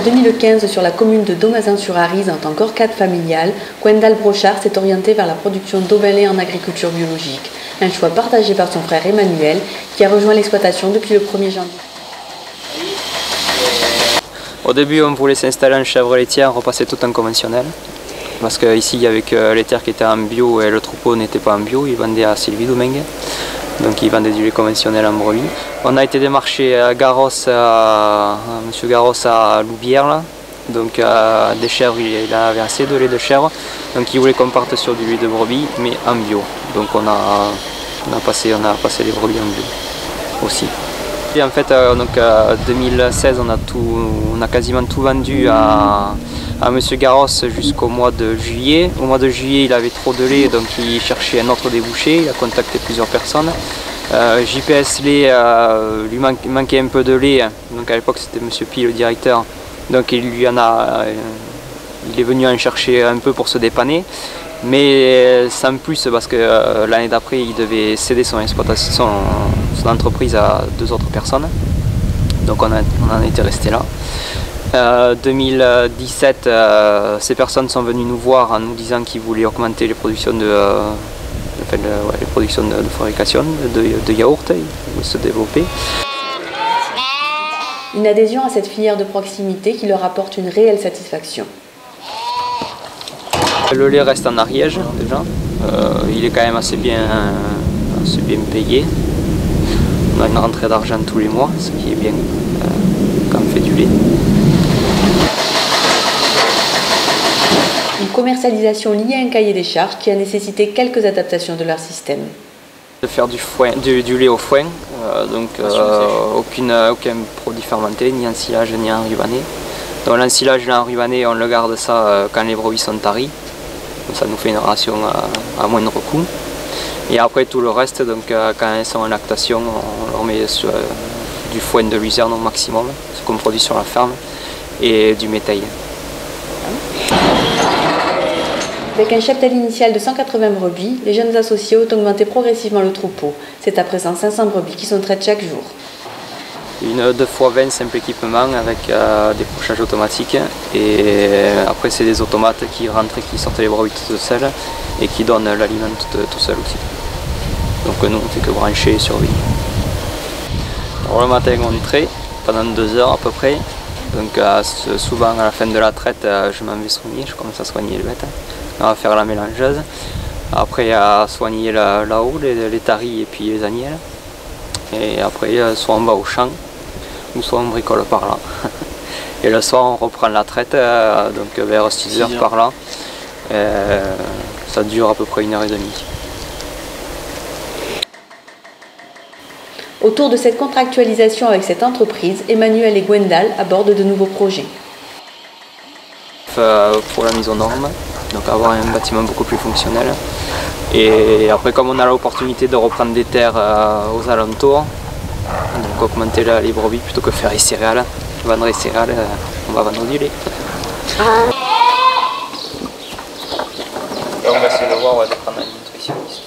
2015 sur la commune de Domazan-sur-Arize en tant qu'orcade familiale, Gwendal Brochard s'est orientée vers la production d'eau-de-lait en agriculture biologique. Un choix partagé par son frère Emmanuel qui a rejoint l'exploitation depuis le 1er janvier. Au début, on voulait s'installer en chèvre laitière, repasser tout en conventionnel. Parce qu'ici, il y avait que les terres qui étaient en bio et le troupeau n'était pas en bio. Ils vendaient à Sylvie Domingue. Donc ils vendaient du lait conventionnel en brebis. On a été démarché à Garros, à M. Garros à Loubière. Là. Donc des chèvres, il avait assez de lait de chèvre. Donc il voulait qu'on parte sur du lait de brebis, mais en bio. Donc on a passé les brebis en bio aussi. Et en fait, 2016, on a quasiment tout vendu à M. Garros jusqu'au mois de juillet. Au mois de juillet, il avait trop de lait, donc il cherchait un autre débouché. Il a contacté plusieurs personnes. JPS Lait lui manquait un peu de lait, donc à l'époque c'était M. Pi le directeur. Donc il est venu en chercher un peu pour se dépanner. Mais sans plus, parce que l'année d'après, il devait céder son exploitation, son entreprise à 2 autres personnes. Donc on en était resté là. 2017, ces personnes sont venues nous voir en nous disant qu'ils voulaient augmenter les productions de fabrication de yaourt, ils voulaient se développer. Une adhésion à cette filière de proximité qui leur apporte une réelle satisfaction. Le lait reste en Ariège déjà, il est quand même assez bien payé. On a une rentrée d'argent tous les mois, ce qui est bien quand on fait du lait. Une commercialisation liée à un cahier des charges qui a nécessité quelques adaptations de leur système. De faire du lait au foin, aucun produit fermenté, ni ensilage ni enrubanné. Donc l'ensilage et l'enrubanné, on le garde ça quand les brebis sont taries. Donc ça nous fait une ration à moindre coût. Et après tout le reste, donc, quand elles sont en lactation, on leur met du foin de luzerne au maximum, ce qu'on produit sur la ferme, et du métail. Avec un cheptel initial de 180 brebis, les jeunes associés ont augmenté progressivement le troupeau. C'est à présent 500 brebis qui sont traites chaque jour. Une 2x20 simple équipement avec des couchages automatiques, et après c'est des automates qui rentrent et qui sortent les brebis toutes seules et qui donnent l'aliment tout seul aussi. Donc nous on fait que brancher et surveiller. Alors, le matin on traite pendant 2 heures à peu près, donc souvent à la fin de la traite je m'en vais soigner, je commence à soigner les bêtes. On va faire la mélangeuse, après à soigner là-haut les taris et puis les agnelles. Et après, soit on va au champ, ou soit on bricole par là. Et le soir, on reprend la traite, donc vers 6 heures par là. Ça dure à peu près 1h30. Autour de cette contractualisation avec cette entreprise, Emmanuel et Gwendal abordent de nouveaux projets. Pour la mise aux normes, donc avoir un bâtiment beaucoup plus fonctionnel. Et après, comme on a l'opportunité de reprendre des terres aux alentours, donc augmenter les brebis plutôt que faire les céréales, vendre les céréales, on va vendre du lait. Là, on va essayer de voir, de prendre un nutritionniste.